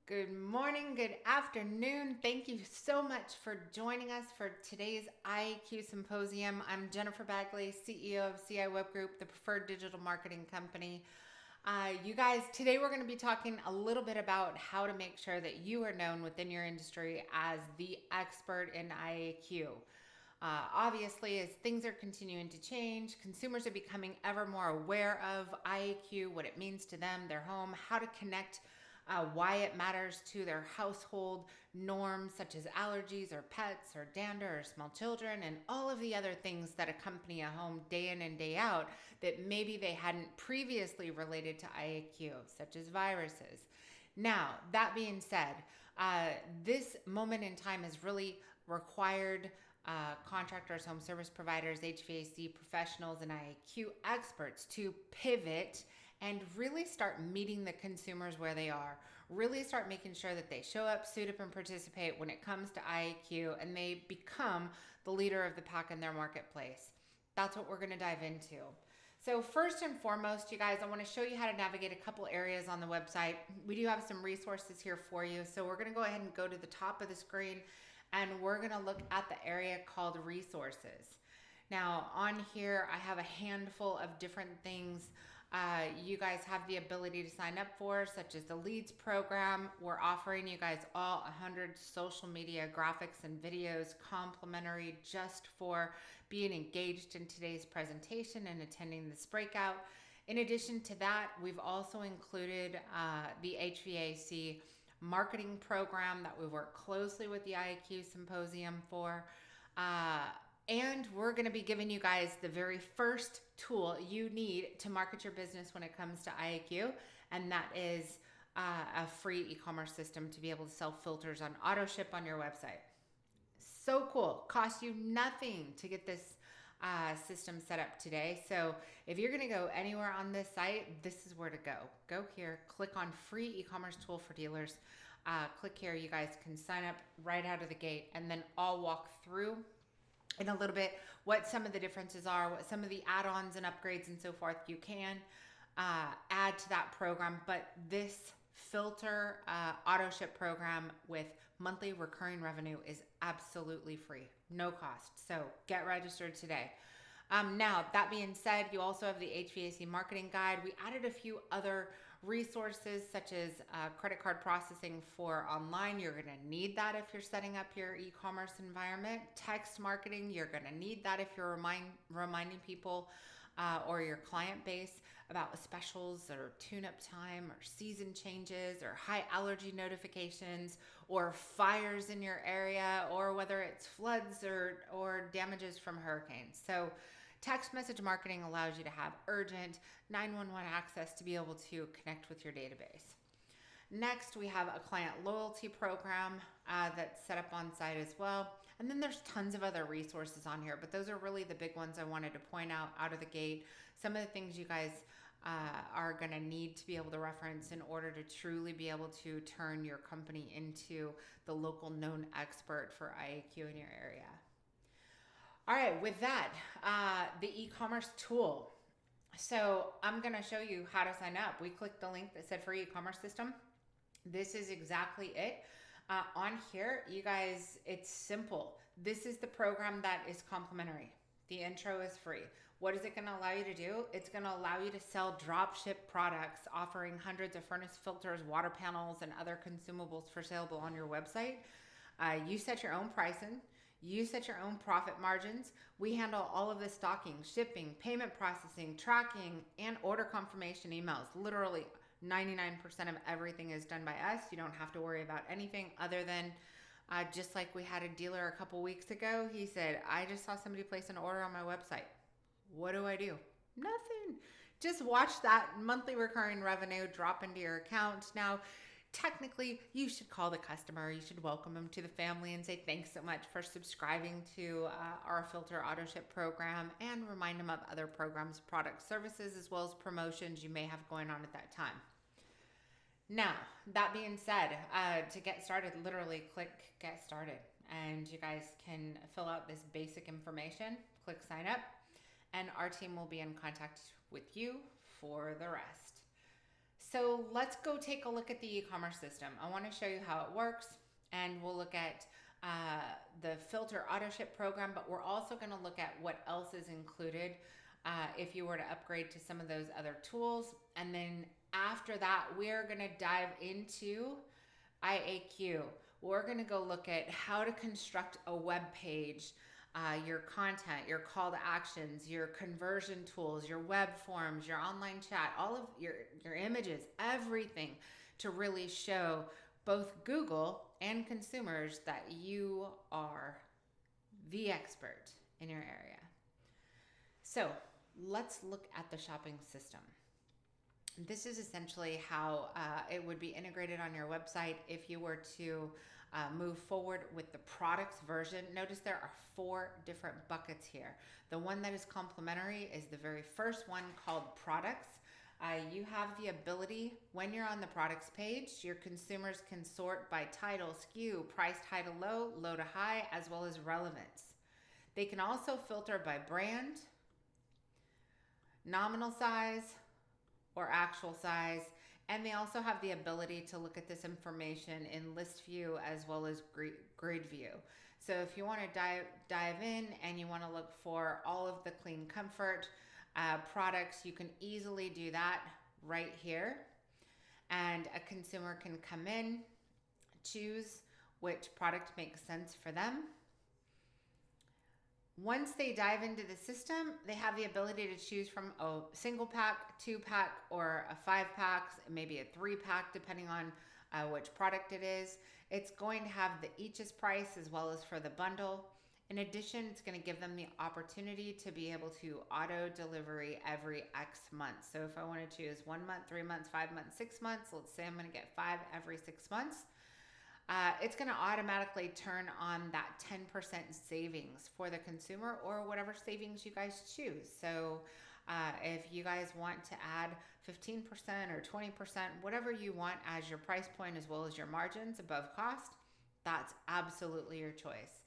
Good morning, good afternoon. Thank you so much for joining us for today's IAQ Symposium. I'm Jennifer Bagley, CEO of CI Web Group, the preferred digital marketing company. You guys, today we're going to be talking a little bit about how to make sure that you are known within your industry as the expert in IAQ. Obviously, as things are continuing to change, consumers are becoming ever more aware of IAQ, what it means to them, their home, how to connect, why it matters to their household norms such as allergies or pets or dander or small children, and all of the other things that accompany a home day in and day out that maybe they hadn't previously related to IAQ, such as viruses. Now, that being said, this moment in time has really required contractors, home service providers, HVAC professionals, and IAQ experts to pivot and really start meeting the consumers where they are. Really start making sure that they show up, suit up, and participate when it comes to IAQ, and they become the leader of the pack in their marketplace. That's what we're going to dive into. So first and foremost, you guys, I want to show you how to navigate a couple areas on the website. We do have some resources here for you. So we're going to go ahead and go to the top of the screen, and we're going to look at the area called resources. Now on here, I have a handful of different things you guys have the ability to sign up for, such as the leads program. We're offering you guys all 100 social media graphics and videos complimentary just for being engaged in today's presentation and attending this breakout. In addition to that, we've also included the HVAC marketing program that we work closely with the IAQ Symposium for. And we're going to be giving you guys the very first tool you need to market your business when it comes to IAQ, and that is a free e-commerce system to be able to sell filters on auto ship on your website. So cool. Costs you nothing to get this system set up today. So if you're going to go anywhere on this site, this is where to go. Go here, click on free e-commerce tool for dealers. Click here. You guys can sign up right out of the gate, and then I'll walk through in a little bit what some of the differences are, what some of the add-ons and upgrades and so forth you can add to that program. But this filter auto ship program with monthly recurring revenue is absolutely free, no cost. So get registered today. Now, that being said, you also have the HVAC marketing guide. We added a few other resources such as credit card processing for online. You're going to need that if you're setting up your e-commerce environment. Text marketing, you're going to need that if you're reminding people or your client base about specials or tune-up time or season changes or high allergy notifications or fires in your area, or whether it's floods or damages from hurricanes. So text message marketing allows you to have urgent 911 access to be able to connect with your database. Next, we have a client loyalty program that's set up on site as well. And then there's tons of other resources on here, but those are really the big ones I wanted to point out of the gate. Some of the things you guys are going to need to be able to reference in order to truly be able to turn your company into the local known expert for IAQ in your area. All right, with that, the e-commerce tool. So I'm going to show you how to sign up. We clicked the link that said free e-commerce system. This is exactly it. On here, you guys, it's simple. This is the program that is complimentary. The intro is free. What is it going to allow you to do? It's going to allow you to sell drop ship products, offering hundreds of furnace filters, water panels, and other consumables for sale on your website. You set your own pricing. You set your own profit margins. We handle all of the stocking, shipping, payment processing, tracking, and order confirmation emails. Literally 99% of everything is done by us. You don't have to worry about anything other than just like we had a dealer a couple weeks ago. He said, I just saw somebody place an order on my website. What do I do? Nothing. Just watch that monthly recurring revenue drop into your account. Now, technically, you should call the customer. You should welcome them to the family and say thanks so much for subscribing to our filter auto ship program, and remind them of other programs, products, services, as well as promotions you may have going on at that time. Now, that being said, to get started, literally click get started, and you guys can fill out this basic information, click sign up, and our team will be in contact with you for the rest. So let's go take a look at the e-commerce system. I want to show you how it works, and we'll look at the filter auto ship program, but we're also going to look at what else is included if you were to upgrade to some of those other tools. And then after that, we're going to dive into IAQ. We're going to go look at how to construct a web page, your content, your call to actions, your conversion tools, your web forms, your online chat, all of your images, everything to really show both Google and consumers that you are the expert in your area. So let's look at the shopping system. This is essentially how it would be integrated on your website if you were to move forward with the products version. Notice there are 4 different buckets here. The one that is complimentary is the very first one, called products. You have the ability, when you're on the products page, your consumers can sort by title, SKU, price high to low, low to high, as well as relevance. They can also filter by brand, nominal size, or actual size, and they also have the ability to look at this information in list view as well as grid view. So if you want to dive in and you want to look for all of the clean comfort products, you can easily do that right here, and a consumer can come in, choose which product makes sense for them. Once they dive into the system, they have the ability to choose from a single pack, 2-pack, or a 5-pack, maybe a 3-pack, depending on which product it is. It's going to have the each's price as well as for the bundle. In addition, it's going to give them the opportunity to be able to auto delivery every X months. So if I want to choose 1 month, 3 months, 5 months, 6 months, let's say I'm going to get 5 every 6 months. It's going to automatically turn on that 10% savings for the consumer, or whatever savings you guys choose. So if you guys want to add 15% or 20%, whatever you want as your price point as well as your margins above cost, that's absolutely your choice.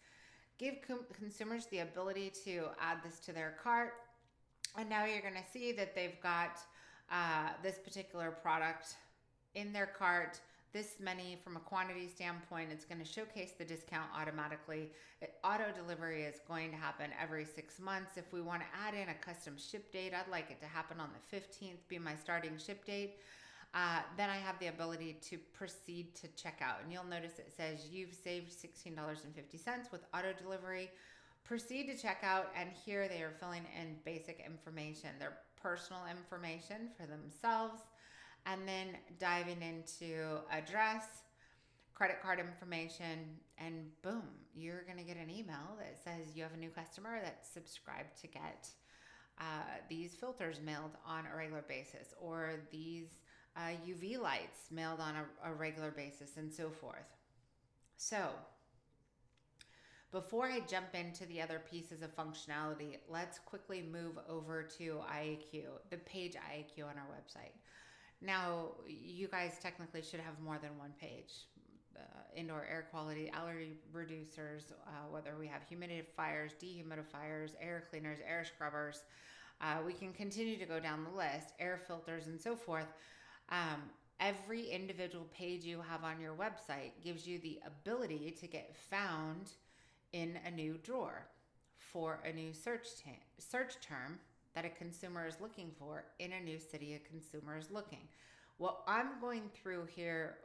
Give consumers the ability to add this to their cart, and now you're going to see that they've got this particular product in their cart. This many from a quantity standpoint, it's going to showcase the discount automatically. Auto delivery is going to happen every 6 months. If we want to add in a custom ship date, I'd like it to happen on the 15th, be my starting ship date. Then I have the ability to proceed to checkout. And you'll notice it says you've saved $16.50 with auto delivery. Proceed to checkout, and here they are filling in basic information, their personal information for themselves, and then diving into address, credit card information, and boom, you're going to get an email that says you have a new customer that's subscribed to get these filters mailed on a regular basis, or these UV lights mailed on a regular basis, and so forth. So before I jump into the other pieces of functionality, let's quickly move over to IAQ, the page IAQ on our website. Now, you guys technically should have more than one page. Indoor air quality, allergy reducers, whether we have humidifiers, dehumidifiers, air cleaners, air scrubbers. We can continue to go down the list, air filters, and so forth. Every individual page you have on your website gives you the ability to get found in a new drawer for a new search term that a consumer is looking for in a new city a consumer is looking. What I'm going through here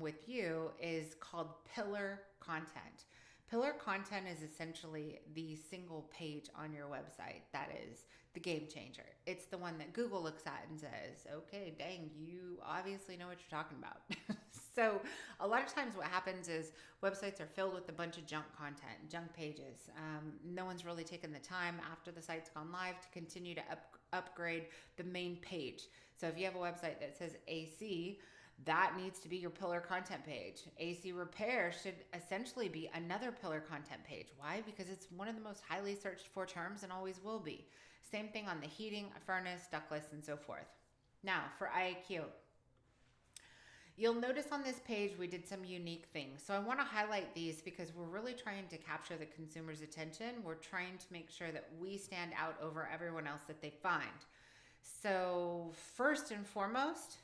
with you is called pillar content. Pillar content is essentially the single page on your website that is the game changer. It's the one that Google looks at and says, okay, dang, you obviously know what you're talking about. So a lot of times what happens is websites are filled with a bunch of junk content, junk pages. No one's really taken the time after the site's gone live to continue to upgrade the main page. So if you have a website that says AC, that needs to be your pillar content page. AC repair should essentially be another pillar content page. Why? Because it's one of the most highly searched for terms and always will be. Same thing on the heating, furnace, ductless, and so forth. Now for IAQ. You'll notice on this page we did some unique things. So I want to highlight these because we're really trying to capture the consumer's attention. We're trying to make sure that we stand out over everyone else that they find. So first and foremost,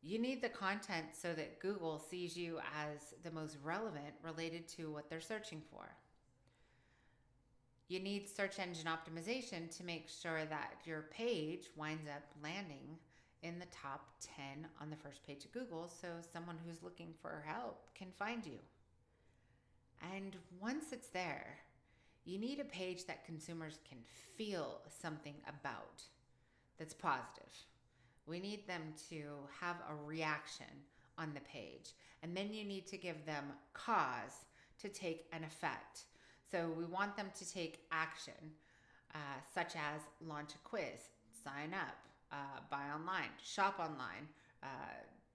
You need the content so that Google sees you as the most relevant related to what they're searching for. You need search engine optimization to make sure that your page winds up landing in the top 10 on the first page of Google so someone who's looking for help can find you. And once it's there, you need a page that consumers can feel something about that's positive. We need them to have a reaction on the page. And then you need to give them cause to take an effect. So we want them to take action, such as launch a quiz, sign up, buy online, shop online,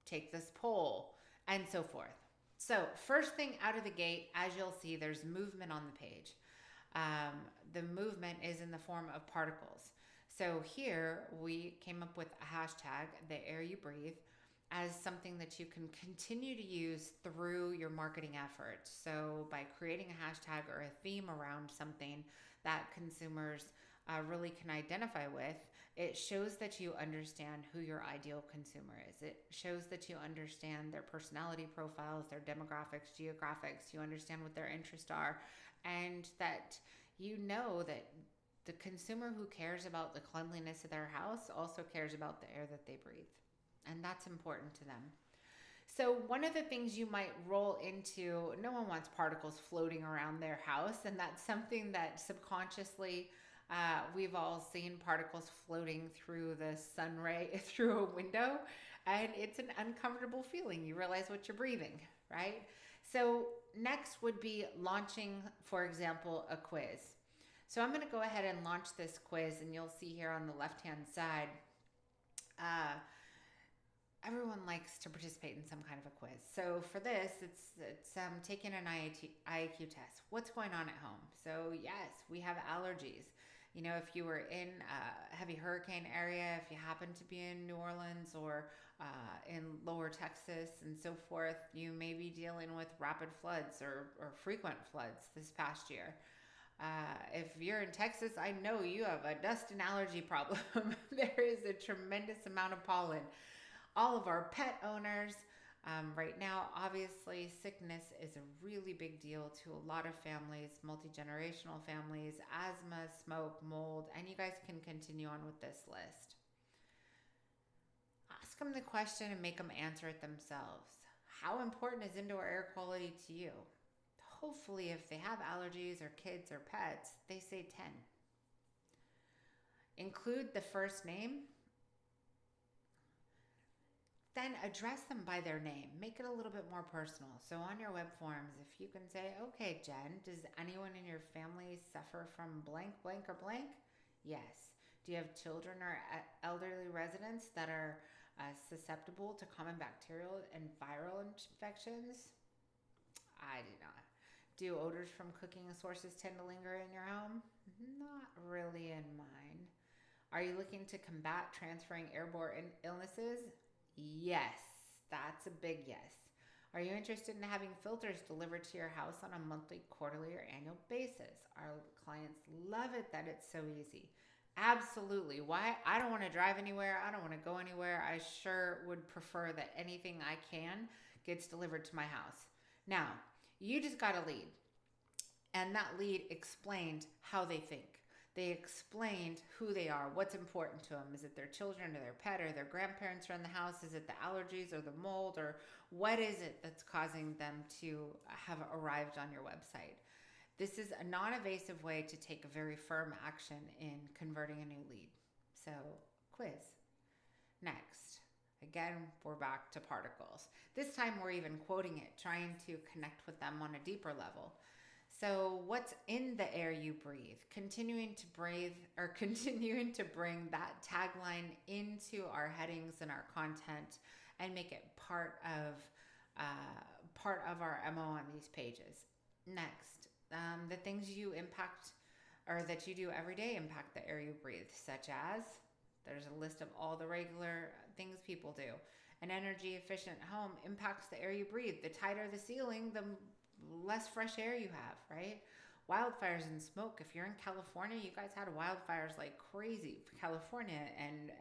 take this poll, and so forth. So first thing out of the gate, as you'll see, there's movement on the page. The movement is in the form of particles. So here we came up with a hashtag, the air you breathe, as something that you can continue to use through your marketing efforts. So by creating a hashtag or a theme around something that consumers really can identify with, it shows that you understand who your ideal consumer is. It shows that you understand their personality profiles, their demographics, geographics, you understand what their interests are, and that you know that the consumer who cares about the cleanliness of their house also cares about the air that they breathe. And that's important to them. So one of the things you might roll into, no one wants particles floating around their house. And that's something that subconsciously we've all seen particles floating through the sun ray through a window. And it's an uncomfortable feeling. You realize what you're breathing, right? So next would be launching, for example, a quiz. So I'm going to go ahead and launch this quiz, and you'll see here on the left-hand side, everyone likes to participate in some kind of a quiz. So for this, it's taking an IAQ test. What's going on at home? So yes, we have allergies. You know, if you were in a heavy hurricane area, if you happen to be in New Orleans or in lower Texas and so forth, you may be dealing with rapid floods or frequent floods this past year. If you're in Texas, I know you have a dust and allergy problem. There is a tremendous amount of pollen. All of our pet owners, right now, obviously, sickness is a really big deal to a lot of families, multi-generational families, asthma, smoke, mold, and you guys can continue on with this list. Ask them the question and make them answer it themselves. How important is indoor air quality to you? Hopefully, if they have allergies or kids or pets, they say 10. Include the first name. Then address them by their name. Make it a little bit more personal. So on your web forms, if you can say, okay, Jen, does anyone in your family suffer from blank, blank, or blank? Yes. Do you have children or elderly residents that are susceptible to common bacterial and viral infections? I do not. Do odors from cooking sources tend to linger in your home? Not really in mine. Are you looking to combat transferring airborne illnesses? Yes, that's a big yes. Are you interested in having filters delivered to your house on a monthly, quarterly, or annual basis? Our clients love it that it's so easy. Absolutely. Why? I don't want to drive anywhere. I don't want to go anywhere. I sure would prefer that anything I can gets delivered to my house. Now, you just got a lead, and that lead explained how they think. They explained who they are, what's important to them. Is it their children or their pet or their grandparents are in the house? Is it the allergies or the mold, or what is it that's causing them to have arrived on your website? This is a non-evasive way to take a very firm action in converting a new lead. So, quiz. Next. Again, we're back to particles. This time we're even quoting it, trying to connect with them on a deeper level. So what's in the air you breathe? Continuing to bring that tagline into our headings and our content and make it part of our MO on these pages. Next, the things you impact or that you do every day impact the air you breathe, such as there's a list of all the regular things people do. An energy efficient home impacts the air you breathe. The tighter the ceiling, the less fresh air you have, right? Wildfires and smoke. If you're in California, you guys had wildfires like crazy. California and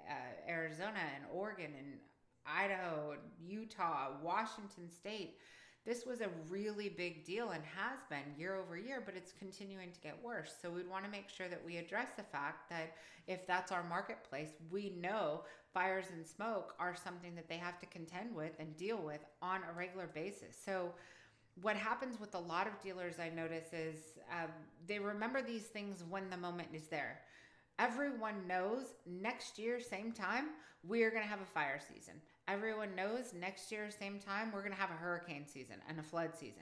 Arizona and Oregon and Idaho, Utah, Washington State. This was a really big deal and has been year over year, but it's continuing to get worse. So we'd want to make sure that we address the fact that if that's our marketplace, we know fires and smoke are something that they have to contend with and deal with on a regular basis. So what happens with a lot of dealers, I notice, is they remember these things when the moment is there. Everyone knows next year, same time, we are going to have a fire season. Everyone knows next year, same time, we're going to have a hurricane season and a flood season.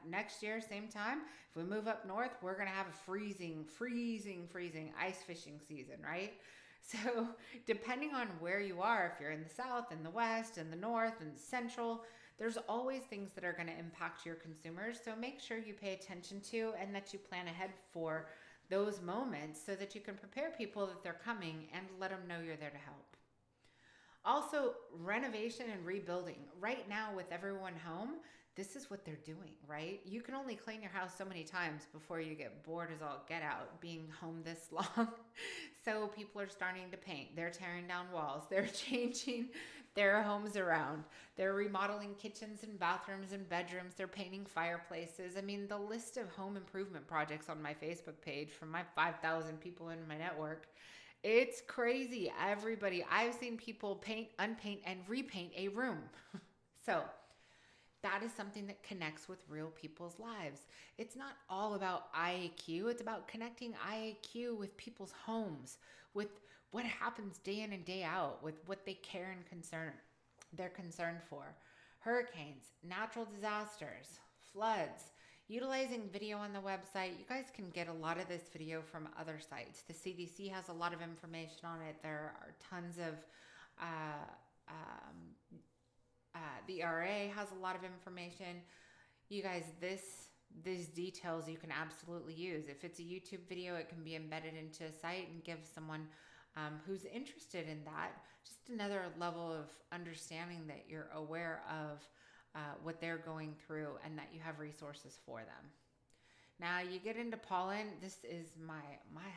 Next year, same time, if we move up north, we're going to have a freezing ice fishing season, right? So depending on where you are, if you're in the south, in the west, in the north, and central, there's always things that are going to impact your consumers. So make sure you pay attention to and that you plan ahead for those moments so that you can prepare people that they're coming and let them know you're there to help. Also, renovation and rebuilding. Right now, with everyone home, this is what they're doing, right? You can only clean your house so many times before you get bored as all get out being home this long. So people are starting to paint. They're tearing down walls. They're changing their homes around. They're remodeling kitchens and bathrooms and bedrooms. They're painting fireplaces. I mean, the list of home improvement projects on my Facebook page from my 5,000 people in my network, it's crazy. Everybody, I've seen people paint, unpaint, and repaint a room. So that is something that connects with real people's lives. It's not all about IAQ. It's about connecting IAQ with people's homes, with what happens day in and day out, with what they care and they're concerned for. Hurricanes, natural disasters, floods. Utilizing video on the website. You guys can get a lot of this video from other sites. The CDC has a lot of information on it. There are tons of the RA has a lot of information. You guys, these details you can absolutely use. If it's a YouTube video, it can be embedded into a site and give someone who's interested in that just another level of understanding that you're aware of what they're going through and that you have resources for them. Now you get into pollen. This is my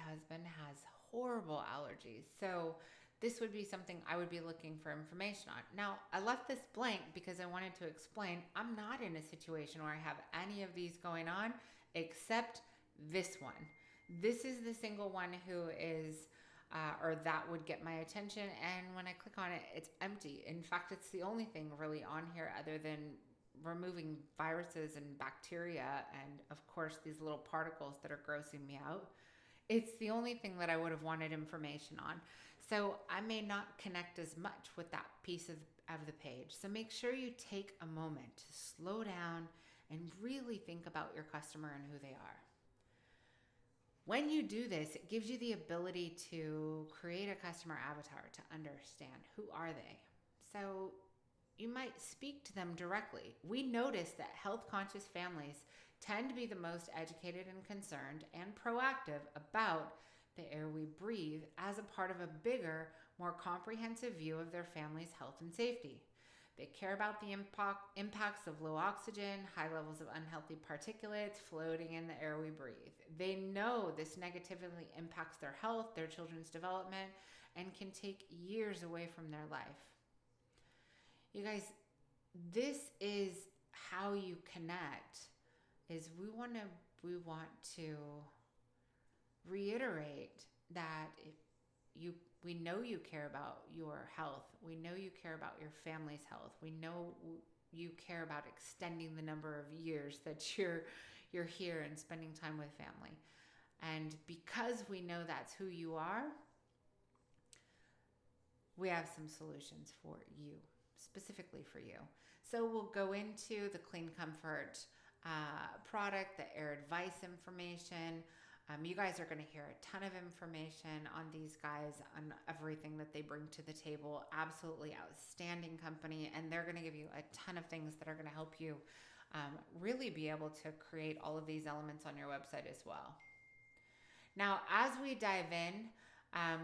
husband has horrible allergies. So this would be something I would be looking for information on. Now, I left this blank because I wanted to explain I'm not in a situation where I have any of these going on except this one. This is the single one who is, or that would get my attention. And when I click on it, it's empty. In fact, it's the only thing really on here other than removing viruses and bacteria and, of course, these little particles that are grossing me out. It's the only thing that I would have wanted information on. So I may not connect as much with that piece of the page. So make sure you take a moment to slow down and really think about your customer and who they are. When you do this, it gives you the ability to create a customer avatar to understand who are they. So you might speak to them directly. We notice that health-conscious families tend to be the most educated and concerned and proactive about the air we breathe as a part of a bigger, more comprehensive view of their family's health and safety. They care about the impacts of low oxygen, high levels of unhealthy particulates floating in the air we breathe. They know this negatively impacts their health, their children's development, and can take years away from their life. You guys, this is how you connect. Is we want to reiterate that we know you care about your health. We know you care about your family's health. We know you care about extending the number of years that you're here and spending time with family. And because we know that's who you are, we have some solutions for you, specifically for you. So we'll go into the Clean Comfort product, the air advice information. You guys are going to hear a ton of information on these guys, on everything that they bring to the table. Absolutely outstanding company, and they're going to give you a ton of things that are going to help you really be able to create all of these elements on your website as well. Now, as we dive in,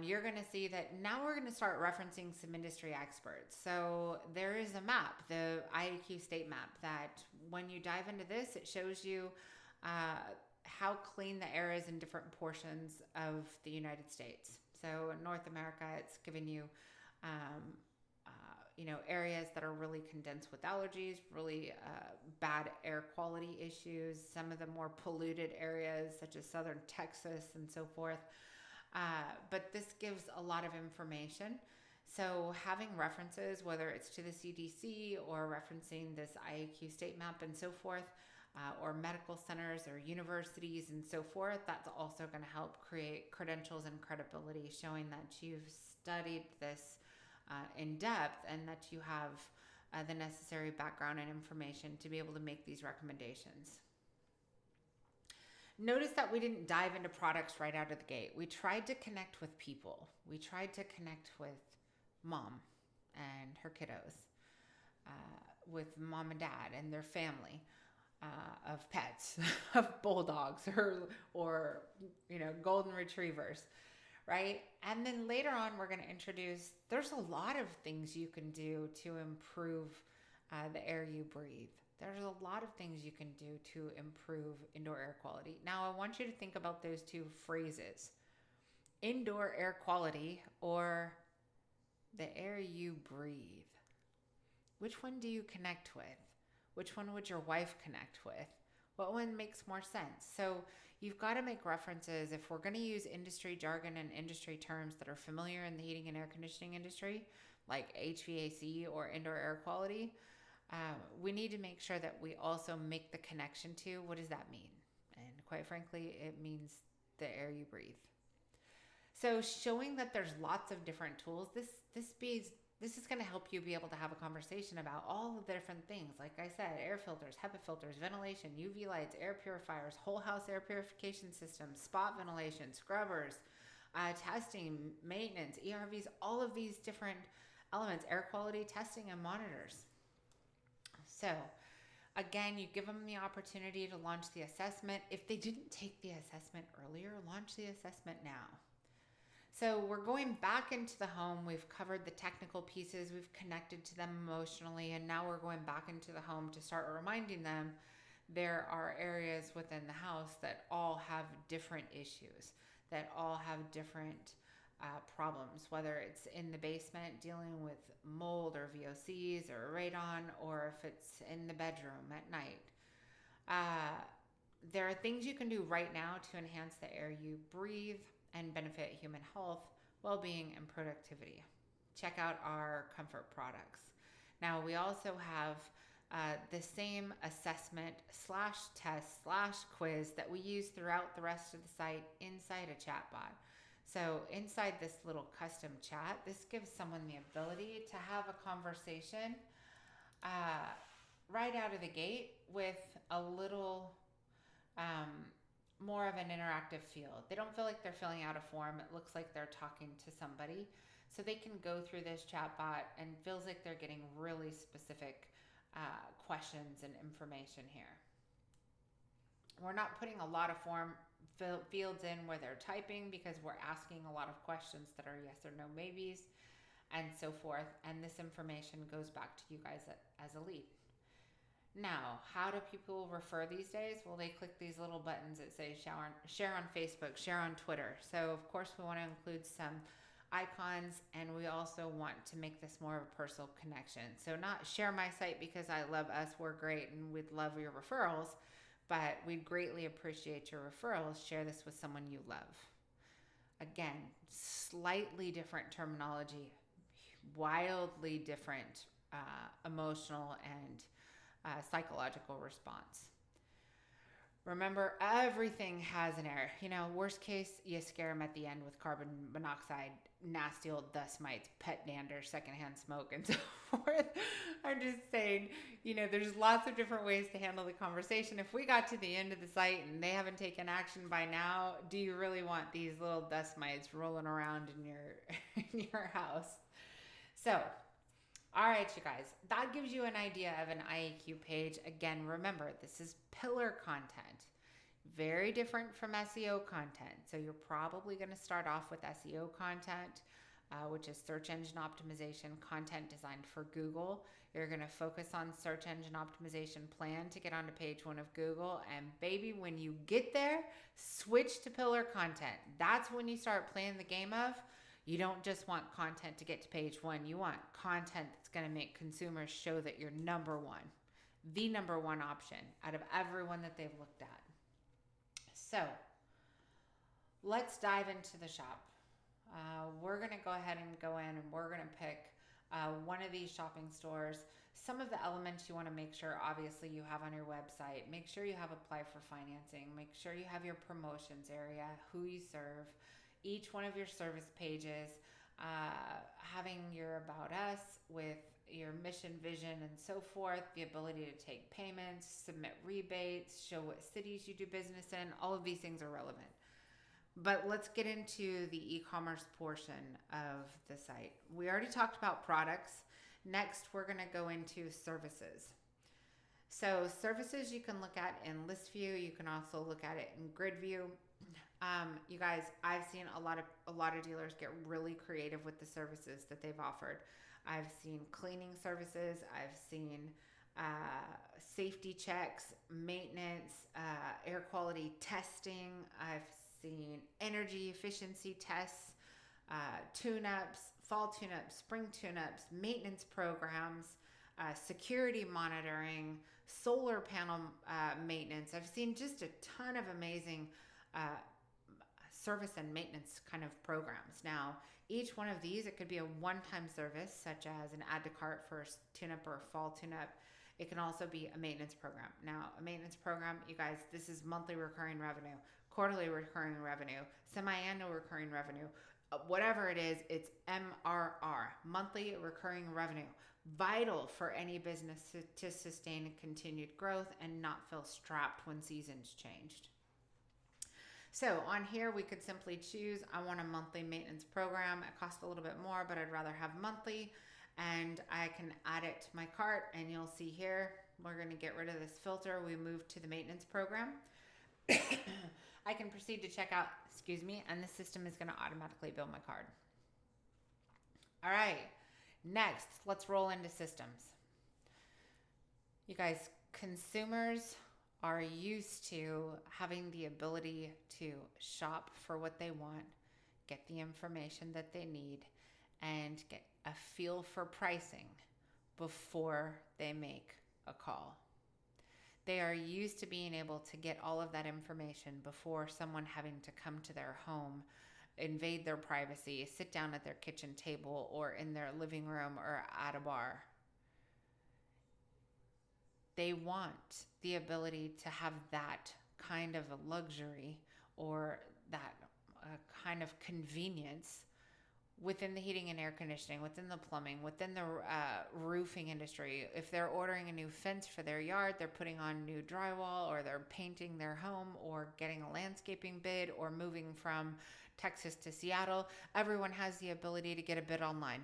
you're going to see that now we're going to start referencing some industry experts. So there is a map, the IAQ state map, that when you dive into this, it shows you how clean the air is in different portions of the United States. So in North America, it's giving you areas that are really condensed with allergies, really bad air quality issues, some of the more polluted areas such as southern Texas and so forth. But this gives a lot of information. So having references, whether it's to the CDC or referencing this IAQ state map and so forth, or medical centers or universities and so forth, that's also going to help create credentials and credibility, showing that you've studied this in depth and that you have the necessary background and information to be able to make these recommendations. Notice that we didn't dive into products right out of the gate. We tried to connect with people. We tried to connect with mom and her kiddos, with mom and dad and their family of pets, of bulldogs or golden retrievers, right? And then later on, we're going to introduce, there's a lot of things you can do to improve the air you breathe. There's a lot of things you can do to improve indoor air quality. Now, I want you to think about those two phrases: indoor air quality or the air you breathe. Which one do you connect with? Which one would your wife connect with? What one makes more sense? So you've got to make references. If we're going to use industry jargon and industry terms that are familiar in the heating and air conditioning industry, like HVAC or indoor air quality, we need to make sure that we also make the connection to what does that mean? And quite frankly, it means the air you breathe. So showing that there's lots of different tools, this is going to help you be able to have a conversation about all of the different things. Like I said, air filters, HEPA filters, ventilation, UV lights, air purifiers, whole house air purification systems, spot ventilation, scrubbers, testing, maintenance, ERVs, all of these different elements, air quality testing and monitors. So again, you give them the opportunity to launch the assessment. If they didn't take the assessment earlier, launch the assessment now. So we're going back into the home. We've covered the technical pieces. We've connected to them emotionally. And now we're going back into the home to start reminding them there are areas within the house that all have different issues, that all have different problems, whether it's in the basement dealing with mold or VOCs or radon, or if it's in the bedroom at night. There are things you can do right now to enhance the air you breathe and benefit human health, well-being, and productivity. Check out our comfort products. Now, we also have the same assessment /test /quiz that we use throughout the rest of the site inside a chatbot. So inside this little custom chat, this gives someone the ability to have a conversation right out of the gate with a little more of an interactive feel. They don't feel like they're filling out a form. It looks like they're talking to somebody. So they can go through this chatbot and feels like they're getting really specific questions and information here. We're not putting a lot of fields in where they're typing because we're asking a lot of questions that are yes or no maybes and so forth. And this information goes back to you guys as a lead. Now, how do people refer these days? Well, they click these little buttons that say share on Facebook, share on Twitter. So of course we want to include some icons, and we also want to make this more of a personal connection. So not share my site because I love us, we're great, and we'd love your referrals, but we'd greatly appreciate your referrals. Share this with someone you love. Again, slightly different terminology, wildly different emotional and psychological response. Remember, everything has an error. Worst case, you scare them at the end with carbon monoxide, nasty old dust mites, pet dander, secondhand smoke, and so forth. I'm just saying, there's lots of different ways to handle the conversation. If we got to the end of the site and they haven't taken action by now, do you really want these little dust mites rolling around in your house? So, all right, you guys, that gives you an idea of an IAQ page. Again, remember, this is pillar content, very different from SEO content. So you're probably going to start off with SEO content, which is search engine optimization content designed for Google. You're going to focus on search engine optimization plan to get onto page 1 of Google. And baby, when you get there, switch to pillar content. That's when you start playing the game of, You don't just want content to get to page one. You want content that's going to make consumers show that you're number one, the number one option out of everyone that they've looked at. So let's dive into the shop. We're going to go ahead and go in and we're going to pick one of these shopping stores. Some of the elements you want to make sure, obviously, you have on your website. Make sure you have apply for financing. Make sure you have your promotions area, who you serve, each one of your service pages, having your about us with your mission, vision, and so forth, the ability to take payments, submit rebates, show what cities you do business in. All of these things are relevant. But let's get into the e-commerce portion of the site. We already talked about products. Next, we're going to go into services. So services you can look at in list view. You can also look at it in grid view. You guys, I've seen a lot of dealers get really creative with the services that they've offered. I've seen cleaning services. I've seen safety checks, maintenance, air quality testing. I've seen energy efficiency tests, tune-ups, fall tune-ups, spring tune-ups, maintenance programs, security monitoring, solar panel maintenance. I've seen just a ton of amazing service and maintenance kind of programs. Now, each one of these, it could be a one-time service, such as an add to cart for a tune-up or a fall tune-up. It can also be a maintenance program. Now, a maintenance program, you guys, this is monthly recurring revenue, quarterly recurring revenue, semi-annual recurring revenue, whatever it is, it's MRR, monthly recurring revenue. Vital for any business to sustain continued growth and not feel strapped when seasons changed. So on here, we could simply choose, I want a monthly maintenance program. It costs a little bit more, but I'd rather have monthly. And I can add it to my cart, and you'll see here, we're going to get rid of this filter. We move to the maintenance program. I can proceed to check out, and the system is going to automatically bill my card. All right, next, let's roll into systems. You guys, consumers are used to having the ability to shop for what they want, get the information that they need, and get a feel for pricing before they make a call. They are used to being able to get all of that information before someone having to come to their home, invade their privacy, sit down at their kitchen table or in their living room or at a bar. They want the ability to have that kind of a luxury or that kind of convenience within the heating and air conditioning, within the plumbing, within the roofing industry. If they're ordering a new fence for their yard, they're putting on new drywall, or they're painting their home, or getting a landscaping bid, or moving from Texas to Seattle, everyone has the ability to get a bid online,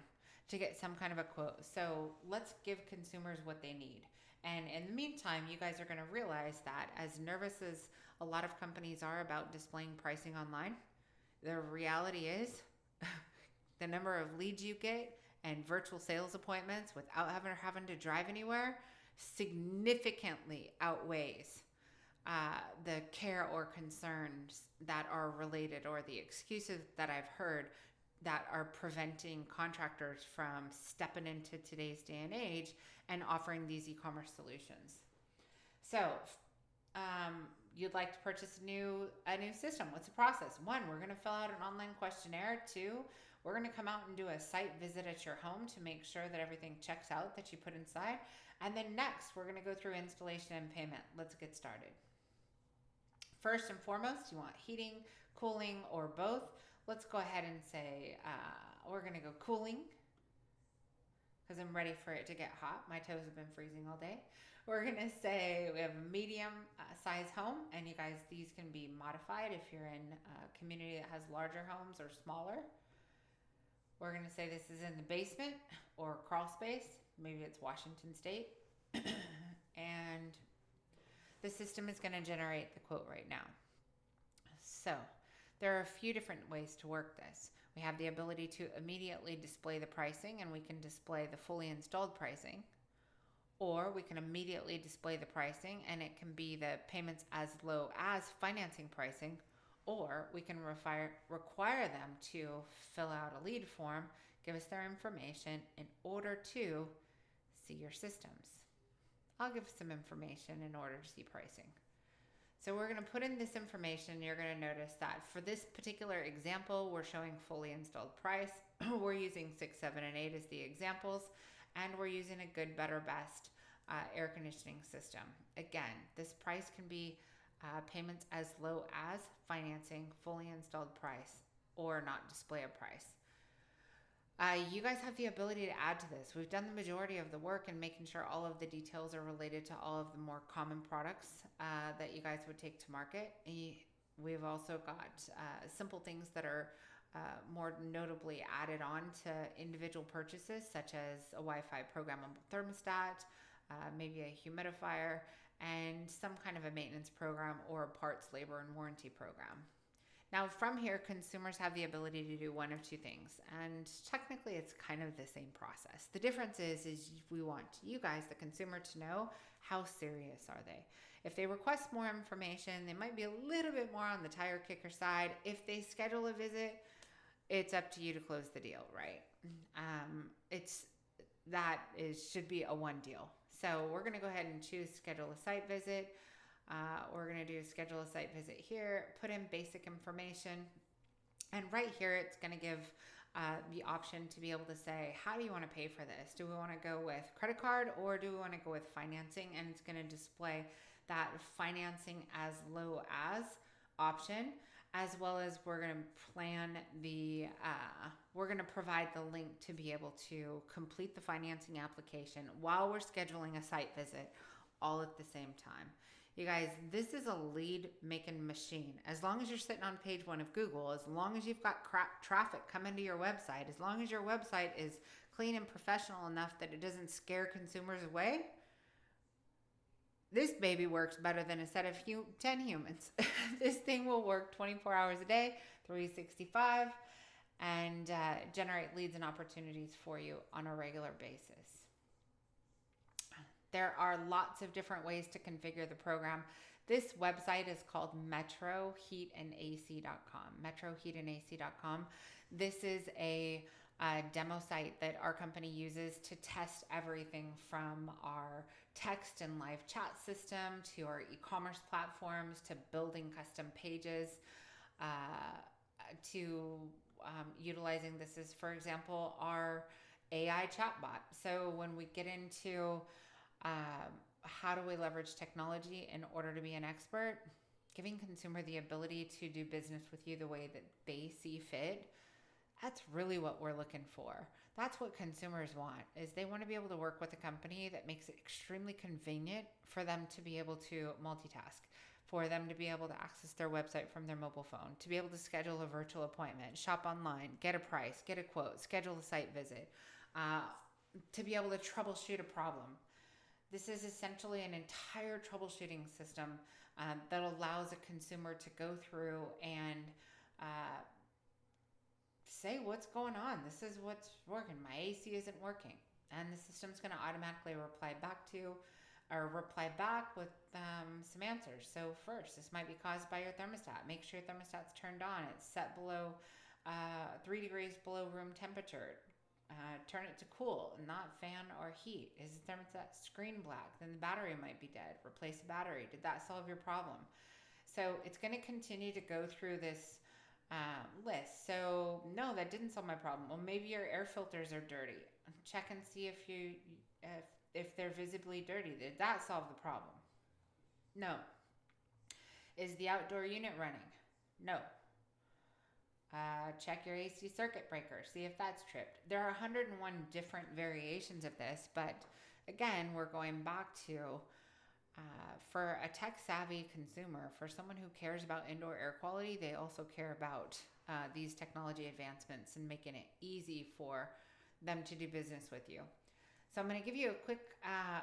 to get some kind of a quote. So let's give consumers what they need. And in the meantime, you guys are going to realize that as nervous as a lot of companies are about displaying pricing online, the reality is the number of leads you get and virtual sales appointments without having to drive anywhere significantly outweighs the care or concerns that are related, or the excuses that I've heard that are preventing contractors from stepping into today's day and age and offering these e-commerce solutions. So you'd like to purchase a new system. What's the process? 1, we're going to fill out an online questionnaire. 2, we're going to come out and do a site visit at your home to make sure that everything checks out that you put inside. And then next, we're going to go through installation and payment. Let's get started. First and foremost, you want heating, cooling, or both. Let's go ahead and say we're going to go cooling because I'm ready for it to get hot. My toes have been freezing all day. We're going to say we have a medium size home, and you guys, these can be modified if you're in a community that has larger homes or smaller. We're going to say this is in the basement or crawl space. Maybe it's Washington State. And the system is going to generate the quote right now. So there are a few different ways to work this. We have the ability to immediately display the pricing, and we can display the fully installed pricing. Or we can immediately display the pricing, and it can be the payments as low as financing pricing. or we can require them to fill out a lead form, give us their information in order to see your systems. I'll give some information in order to see pricing. So we're going to put in this information. You're going to notice that for this particular example, we're showing fully installed price. We're using 6, 7, and 8 as the examples, and we're using a good, better, best air conditioning system. Again, this price can be payments as low as financing, fully installed price, or not display a price. You guys have the ability to add to this. We've done the majority of the work in making sure all of the details are related to all of the more common products that you guys would take to market. We've also got simple things that are more notably added on to individual purchases, such as a Wi-Fi programmable thermostat, maybe a humidifier, and some kind of a maintenance program or a parts, labor, and warranty program. Now, from here, consumers have the ability to do one of two things, and technically it's kind of the same process. The difference is we want you guys, the consumer, to know how serious are they. If they request more information, they might be a little bit more on the tire kicker side. If they schedule a visit, it's up to you to close the deal, right? Should be a one deal. So we're going to go ahead and choose schedule a site visit. We're going to do schedule a site visit here, put in basic information, and right here it's going to give the option to be able to say, how do you want to pay for this? Do we want to go with credit card or do we want to go with financing? And it's going to display that financing as low as option, as well as we're going to we're going to provide the link to be able to complete the financing application while we're scheduling a site visit, all at the same time. You guys, this is a lead making machine. As long as you're sitting on page 1 of Google, as long as you've got traffic coming to your website, as long as your website is clean and professional enough that it doesn't scare consumers away, this baby works better than a set of 10 humans. This thing will work 24 hours a day, 365, and generate leads and opportunities for you on a regular basis. There are lots of different ways to configure the program. This website is called metroheatandac.com. Metroheatandac.com. This is a demo site that our company uses to test everything from our text and live chat system to our e-commerce platforms to building custom pages to utilizing this as, for example, our AI chatbot. So when we get into how do we leverage technology in order to be an expert, giving consumer the ability to do business with you the way that they see fit, that's really what we're looking for. That's what consumers want, is they want to be able to work with a company that makes it extremely convenient for them to be able to multitask, for them to be able to access their website from their mobile phone, to be able to schedule a virtual appointment, shop online, get a price, get a quote, schedule a site visit, to be able to troubleshoot a problem. This is essentially an entire troubleshooting system that allows a consumer to go through and say what's going on. This is what's working. My AC isn't working. And the system's going to automatically reply back with some answers. So first, this might be caused by your thermostat. Make sure your thermostat's turned on. It's set below 3 degrees below room temperature. Turn it to cool, not fan or heat. Is the thermostat screen black? Then the battery might be dead. Replace the battery. Did that solve your problem? So it's going to continue to go through this list. So no, that didn't solve my problem. Well, maybe your air filters are dirty. Check and see if they're visibly dirty. Did that solve the problem? No. Is the outdoor unit running? No. Check your AC circuit breaker, see if that's tripped. There are 101 different variations of this, but again, we're going back to for a tech-savvy consumer, for someone who cares about indoor air quality, they also care about these technology advancements and making it easy for them to do business with you. So I'm going to give you a quick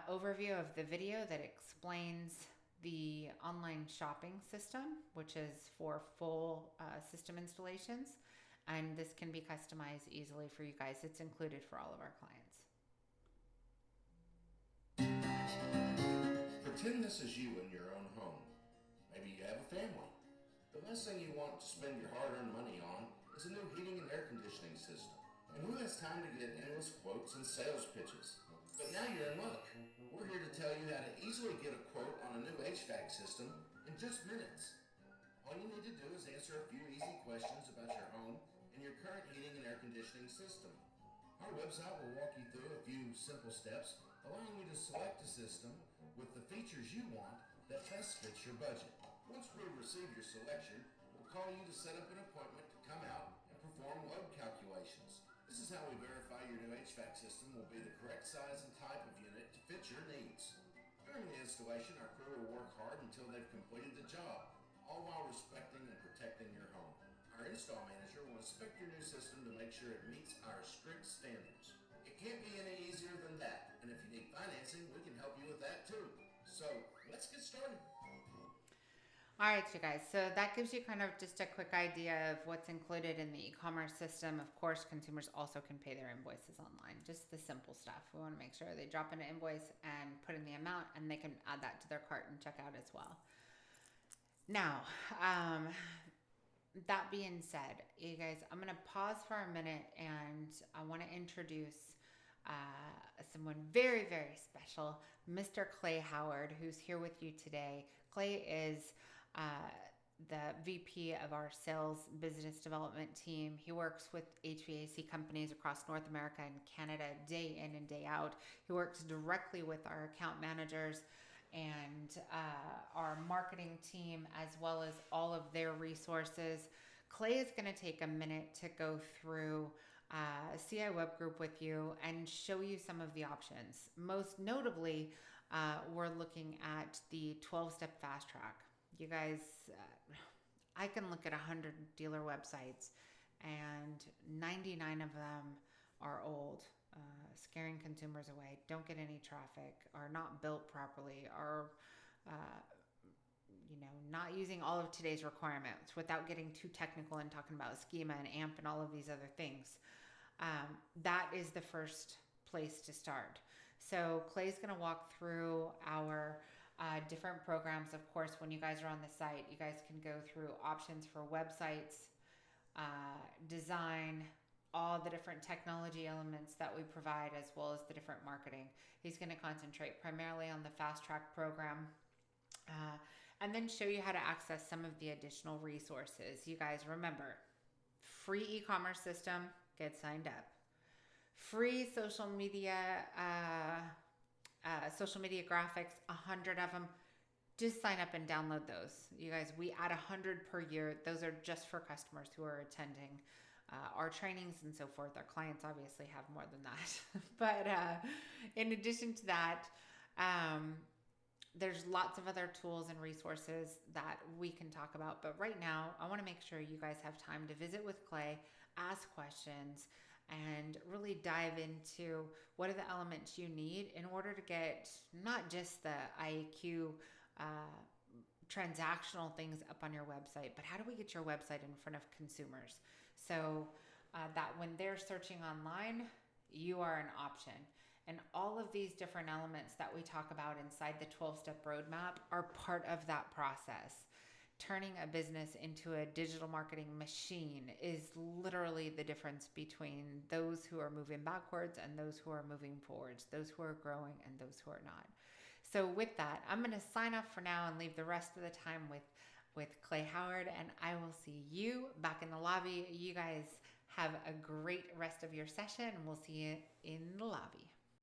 overview of the video that explains the online shopping system, which is for full system installations, and this can be customized easily for you guys. It's included for all of our clients. Pretend this is you in your own home. Maybe you have a family. The last thing you want to spend your hard-earned money on is a new heating and air conditioning system. And who has time to get endless quotes and sales pitches? But now you're in luck. We're here to tell you how to easily get a quote on a new HVAC system in just minutes. All you need to do is answer a few easy questions about your home and your current heating and air conditioning system. Our website will walk you through a few simple steps, allowing you to select a system with the features you want that best fits your budget. Once we receive your selection, we'll call you to set up an appointment to come out and perform load calculations. This is how we verify your new HVAC system will be the correct size and type of unit to fit your needs. During the installation, our crew will work hard until they've completed the job, all while respecting and protecting your home. Our install manager will inspect your new system to make sure it meets our strict standards. It can't be any easier than that, and if you need financing, we can help you with that too. So, let's get started. All right, you guys. So that gives you kind of just a quick idea of what's included in the e-commerce system. Of course, consumers also can pay their invoices online, just the simple stuff. We want to make sure they drop in an invoice and put in the amount, and they can add that to their cart and check out as well. Now, that being said, you guys, I'm going to pause for a minute, and I want to introduce someone very, very special, Mr. Clay Howard, who's here with you today. Clay is the VP of our sales business development team. He works with HVAC companies across North America and Canada day in and day out. He works directly with our account managers and our marketing team, as well as all of their resources. Clay is going to take a minute to go through CI Web Group with you and show you some of the options. Most notably, we're looking at the 12-step fast track. You guys, I can look at 100 dealer websites and 99 of them are old, scaring consumers away, don't get any traffic, are not built properly, are not using all of today's requirements without getting too technical and talking about schema and AMP and all of these other things. That is the first place to start. So Clay's going to walk through our different programs. Of course, when you guys are on the site, you guys can go through options for websites, design, all the different technology elements that we provide, as well as the different marketing. He's going to concentrate primarily on the fast track program, and then show you how to access some of the additional resources. You guys remember, free e-commerce system, get signed up. Free social media graphics, 100 of them. Just sign up and download those. You guys, we add 100 per year. Those are just for customers who are attending our trainings and so forth. Our clients obviously have more than that. But in addition to that, there's lots of other tools and resources that we can talk about. But right now, I want to make sure you guys have time to visit with Clay, ask questions, and really dive into what are the elements you need in order to get not just the IAQ transactional things up on your website, but how do we get your website in front of consumers so that when they're searching online, you are an option. And all of these different elements that we talk about inside the 12-step roadmap are part of that process. Turning a business into a digital marketing machine is literally the difference between those who are moving backwards and those who are moving forwards, those who are growing and those who are not. So with that, I'm going to sign off for now and leave the rest of the time with Clay Howard, and I will see you back in the lobby. You guys have a great rest of your session, and we'll see you in the lobby.